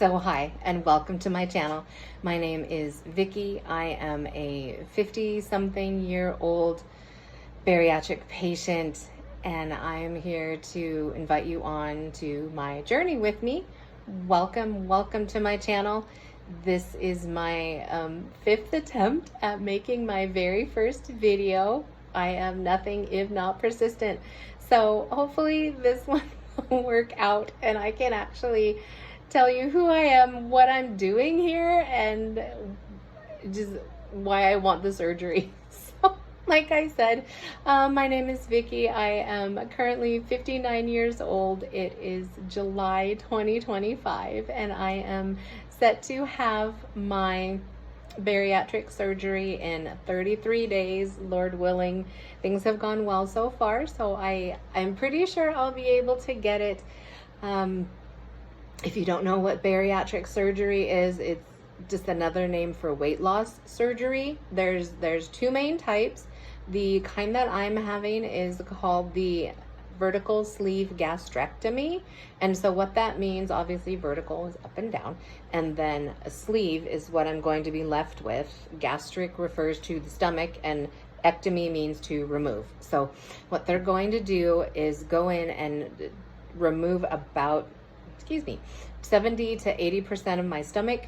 So hi and welcome to my channel. My name is Vicky. I am a 50-something-year-old bariatric patient, and I am here to invite you on to my journey with me. Welcome to my channel. This is my fifth attempt at making my very first video. I am nothing if not persistent. So hopefully this one will work out and I can actually tell you who I am, what I'm doing here, and just why I want the surgery. So, like I said, my name is Vicky. I am currently 59 years old. It is July 2025, and I am set to have my bariatric surgery in 33 days, Lord willing. Things have gone well so far, so I'm pretty sure I'll be able to get it. If you don't know what bariatric surgery is, it's just another name for weight loss surgery. There's two main types. The kind that I'm having is called the vertical sleeve gastrectomy. And so what that means, obviously vertical is up and down, and then a sleeve is what I'm going to be left with. Gastric refers to the stomach and ectomy means to remove. So what they're going to do is go in and remove about 70 to 80% of my stomach,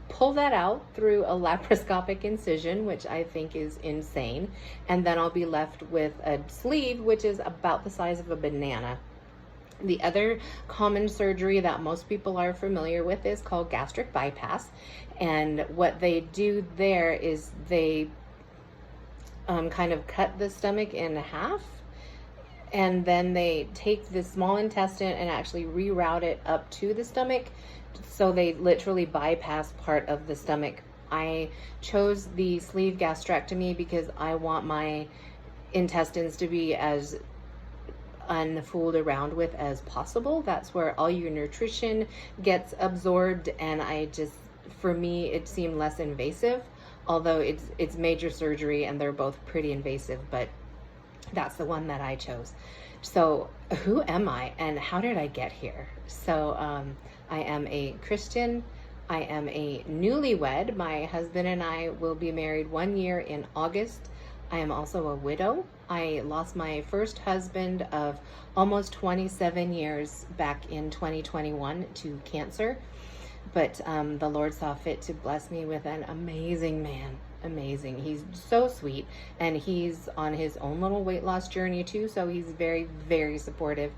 pull that out through a laparoscopic incision, which I think is insane. And then I'll be left with a sleeve, which is about the size of a banana. The other common surgery that most people are familiar with is called gastric bypass. And what they do there is they kind of cut the stomach in half, and then they take the small intestine and actually reroute it up to the stomach. So they literally bypass part of the stomach. I chose the sleeve gastrectomy because I want my intestines to be as unfooled around with as possible. That's where all your nutrition gets absorbed, and for me, it seemed less invasive, although it's major surgery and they're both pretty invasive, but that's the one that I chose. So who am I and how did I get here? So I am a Christian. I am a newlywed. My husband and I will be married 1 year in August. I am also a widow. I lost my first husband of almost 27 years back in 2021 to cancer. But the Lord saw fit to bless me with an amazing man. Amazing. He's so sweet, and he's on his own little weight loss journey too, so he's very, very supportive.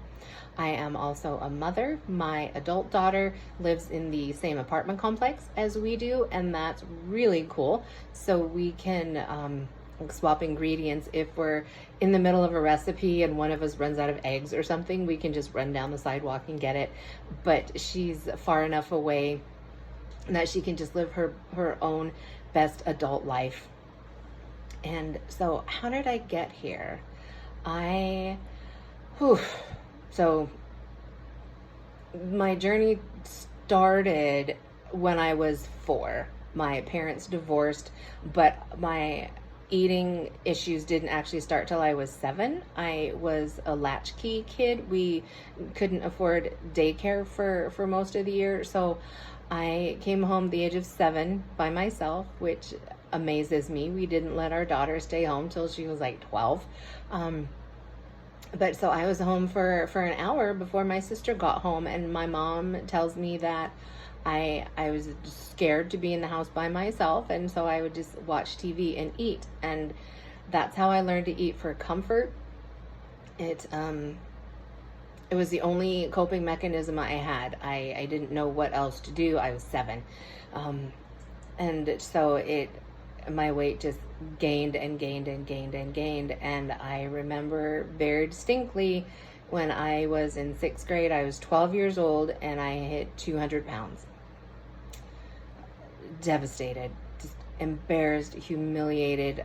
I am also a mother. My adult daughter lives in the same apartment complex as we do, and that's really cool. So we can swap ingredients. If we're in the middle of a recipe and one of us runs out of eggs or something, we can just run down the sidewalk and get it. But she's far enough away that she can just live her own best adult life. And so how did I get here? So my journey started when I was 4. My parents divorced, but my eating issues didn't actually start till I was 7. I was a latchkey kid. We couldn't afford daycare for most of the year, so I came home at the age of 7 by myself, which amazes me. We didn't let our daughter stay home till she was like 12. But so I was home for an hour before my sister got home, and my mom tells me that I was scared to be in the house by myself, and so I would just watch TV and eat. And that's how I learned to eat for comfort. It was the only coping mechanism I had. I didn't know what else to do. I was 7. And so my weight just gained and gained and gained and gained. And I remember very distinctly when I was in 6th grade, I was 12 years old and I hit 200 pounds. Devastated, just embarrassed, humiliated.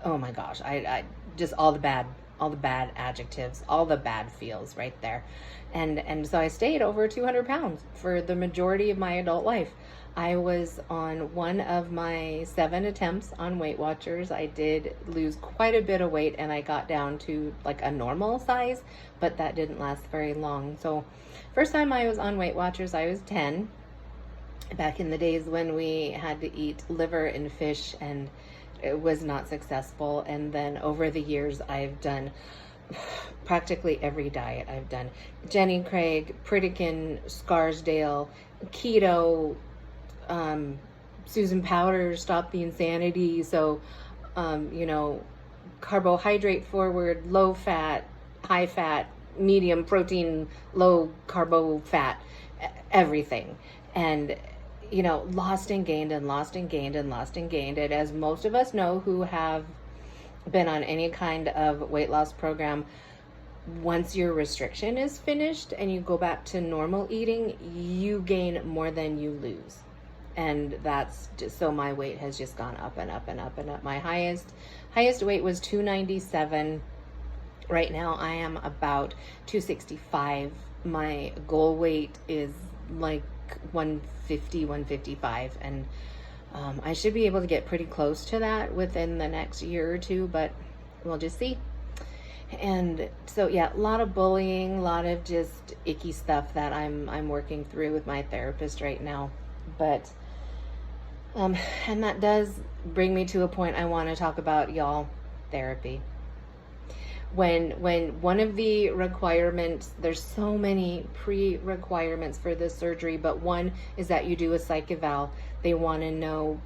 Oh my gosh, I just all the bad bad adjectives, all the bad feels right there. And so I stayed over 200 pounds for the majority of my adult life. I was on one of my 7 attempts on Weight Watchers. I did lose quite a bit of weight, and I got down to like a normal size, but that didn't last very long. So first time I was on Weight Watchers, I was 10, back in the days when we had to eat liver and fish, and it was not successful. And then over the years, I've done practically every diet. I've done Jenny Craig, Pritikin, Scarsdale, keto, Susan Powter, Stop the Insanity. So, carbohydrate forward, low fat, high fat, medium protein, low carbo fat, everything. And, lost and gained and lost and gained and lost and gained. And as most of us know who have been on any kind of weight loss program, once your restriction is finished and you go back to normal eating, you gain more than you lose. And that's just, so my weight has just gone up and up and up and up. My highest weight was 297. Right now I am about 265. My goal weight is like 150, 155. And I should be able to get pretty close to that within the next year or two, but we'll just see. And so, yeah, a lot of bullying, a lot of just icky stuff that I'm working through with my therapist right now. But and that does bring me to a point I want to talk about, y'all, therapy. When one of the requirements, there's so many pre-requirements for this surgery, but one is that you do a psych eval. They want to know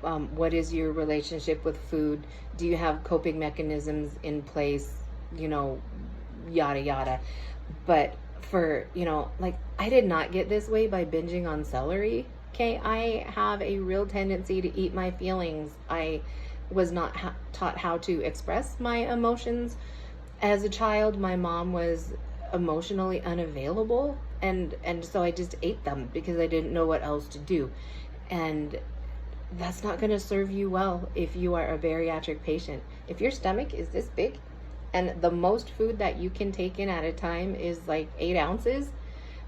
what is your relationship with food? Do you have coping mechanisms in place? Yada yada. But for, I did not get this way by binging on celery. Okay, I have a real tendency to eat my feelings. I was not taught how to express my emotions. As a child, my mom was emotionally unavailable, and so I just ate them because I didn't know what else to do. And that's not going to serve you well if you are a bariatric patient. If your stomach is this big and the most food that you can take in at a time is like 8 ounces,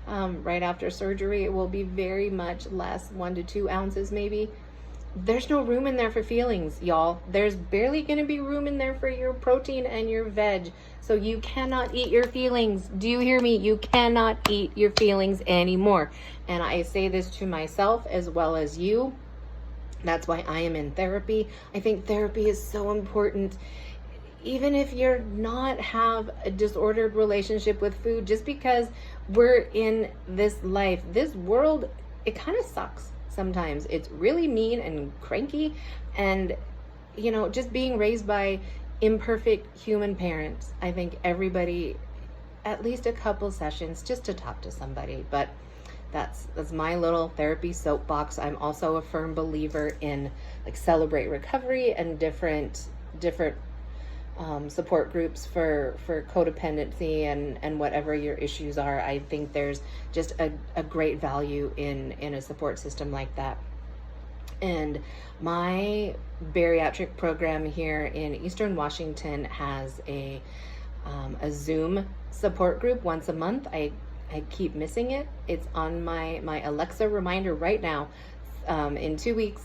right after surgery, it will be very much less, 1 to 2 ounces maybe. There's no room in there for feelings, y'all. There's barely going to be room in there for your protein and your veg. So you cannot eat your feelings. Do you hear me? You cannot eat your feelings anymore. And I say this to myself as well as you. That's why I am in therapy. I think therapy is so important. Even if you're not have a disordered relationship with food, just because we're in this life, this world, it kind of sucks. Sometimes it's really mean and cranky, and just being raised by imperfect human parents. I think everybody, at least a couple sessions just to talk to somebody. But that's my little therapy soapbox. I'm also a firm believer in like Celebrate Recovery and different support groups for codependency and whatever your issues are. I think there's just a great value in a support system like that. And my bariatric program here in Eastern Washington has a Zoom support group once a month. I keep missing it. It's on my Alexa reminder right now. In 2 weeks,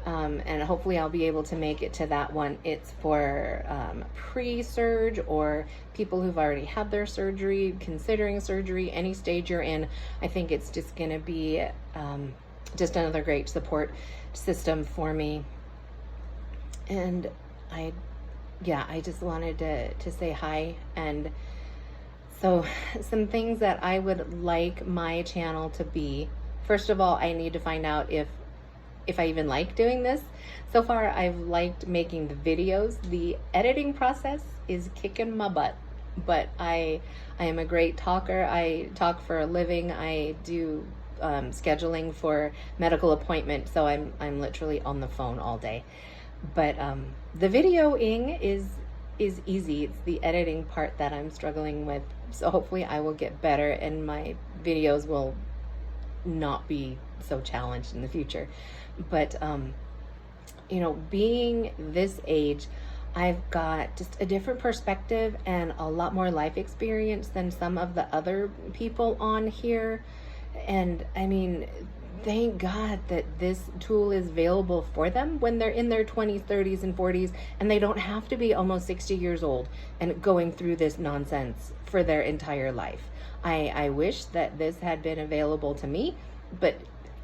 and hopefully I'll be able to make it to that one. It's for pre-surge or people who've already had their surgery, considering surgery, any stage you're in. I think it's just going to be just another great support system for me. And I just wanted to say hi. And so some things that I would like my channel to be. First of all, I need to find out if I even like doing this. So far, I've liked making the videos. The editing process is kicking my butt, but I am a great talker. I talk for a living. I do scheduling for medical appointments, so I'm literally on the phone all day. But the videoing is easy. It's the editing part that I'm struggling with. So hopefully I will get better and my videos will not be so challenged in the future. But being this age, I've got just a different perspective and a lot more life experience than some of the other people on here. And I mean, thank God that this tool is available for them when they're in their 20s, 30s, and 40s, and they don't have to be almost 60 years old and going through this nonsense for their entire life. I wish that this had been available to me, but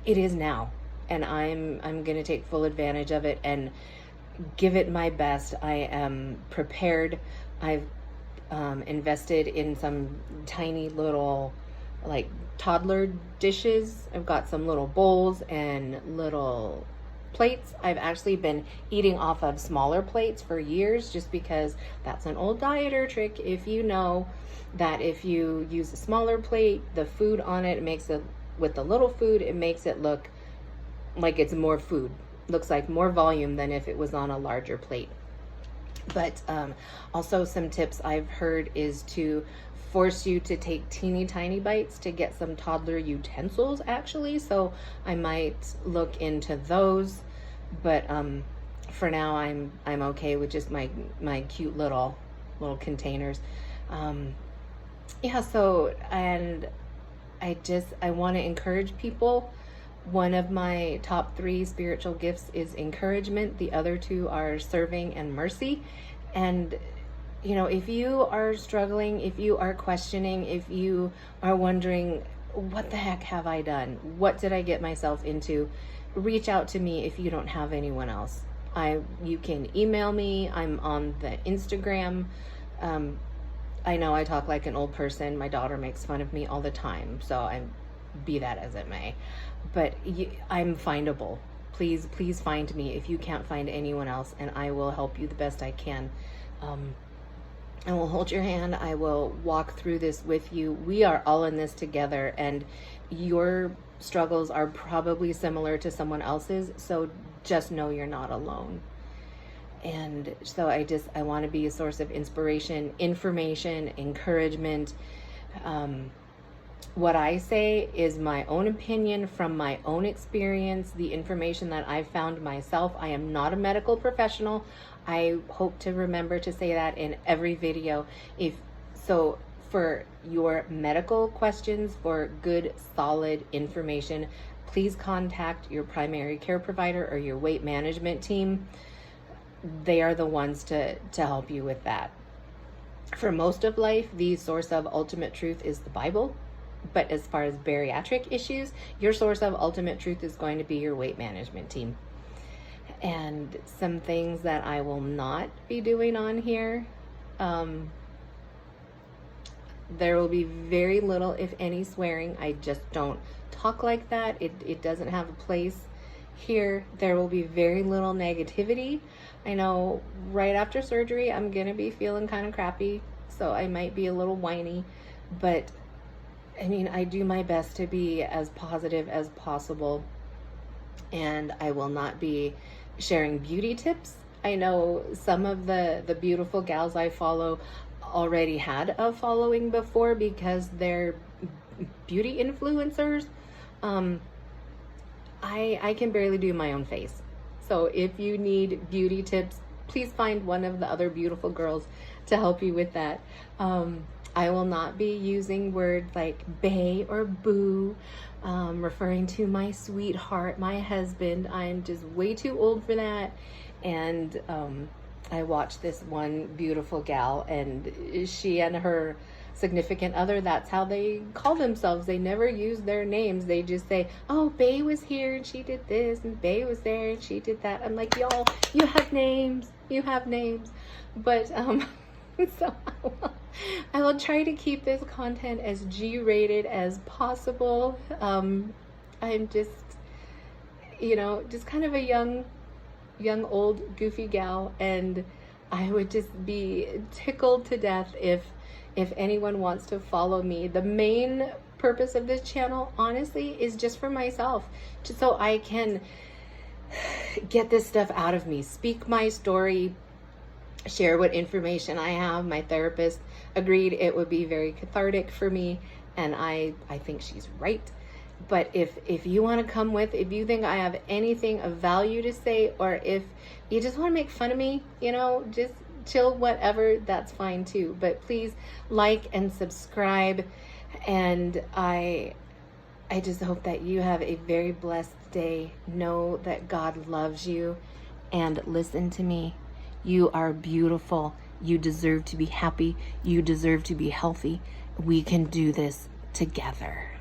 it is now, and I'm going to take full advantage of it and give it my best. I am prepared. I've invested in some tiny little like toddler dishes. I've got some little bowls and little plates. I've actually been eating off of smaller plates for years just because that's an old dieter trick. If you know that if you use a smaller plate, the food on it makes it, with the little food, it makes it look like it's more food. Looks like more volume than if it was on a larger plate. But also some tips I've heard is to force you to take teeny tiny bites to get some toddler utensils actually. So I might look into those, but for now I'm okay with just my cute little containers. Yeah, so, and I want to encourage people. One of my top 3 spiritual gifts is encouragement. The other 2 are serving and mercy. And, you know, if you are struggling, if you are questioning, if you are wondering, what the heck have I done? What did I get myself into? Reach out to me if you don't have anyone else. You can email me. I'm on the Instagram. I know I talk like an old person. My daughter makes fun of me all the time, so be that as it may. But I'm findable. Please find me if you can't find anyone else, and I will help you the best I can. I will hold your hand. I will walk through this with you. We are all in this together, and your struggles are probably similar to someone else's, so just know you're not alone. And so I want to be a source of inspiration, information, encouragement. What I say is my own opinion from my own experience, the information that I've found myself. I am not a medical professional. I hope to remember to say that in every video. So for your medical questions, for good, solid information, please contact your primary care provider or your weight management team. They are the ones to help you with that. For most of life, the source of ultimate truth is the Bible. But as far as bariatric issues, your source of ultimate truth is going to be your weight management team. And some things that I will not be doing on here, there will be very little, if any, swearing. I just don't talk like that. It doesn't have a place here. There will be very little negativity. I know right after surgery, I'm going to be feeling kind of crappy, so I might be a little whiny, but I mean, I do my best to be as positive as possible, and I will not be sharing beauty tips. I know some of the beautiful gals I follow already had a following before because they're beauty influencers. I can barely do my own face. So if you need beauty tips, please find one of the other beautiful girls to help you with that. I will not be using words like bae or boo, referring to my sweetheart, my husband. I'm just way too old for that. And I watched this one beautiful gal, and she and her significant other, that's how they call themselves. They never use their names. They just say, oh, bae was here and she did this, and bae was there and she did that. I'm like, y'all, you have names. But so I will try to keep this content as G-rated as possible. I'm just, just kind of a young, old, goofy gal, and I would just be tickled to death if anyone wants to follow me. The main purpose of this channel, honestly, is just for myself, just so I can get this stuff out of me, speak my story, share what information I have. My therapist agreed it would be very cathartic for me, and I think she's right. But if you want to come with, if you think I have anything of value to say, or if you just want to make fun of me, just chill, whatever, that's fine too. But please like and subscribe. And I just hope that you have a very blessed day. Know that God loves you. And listen to me. You are beautiful. You deserve to be happy. You deserve to be healthy. We can do this together.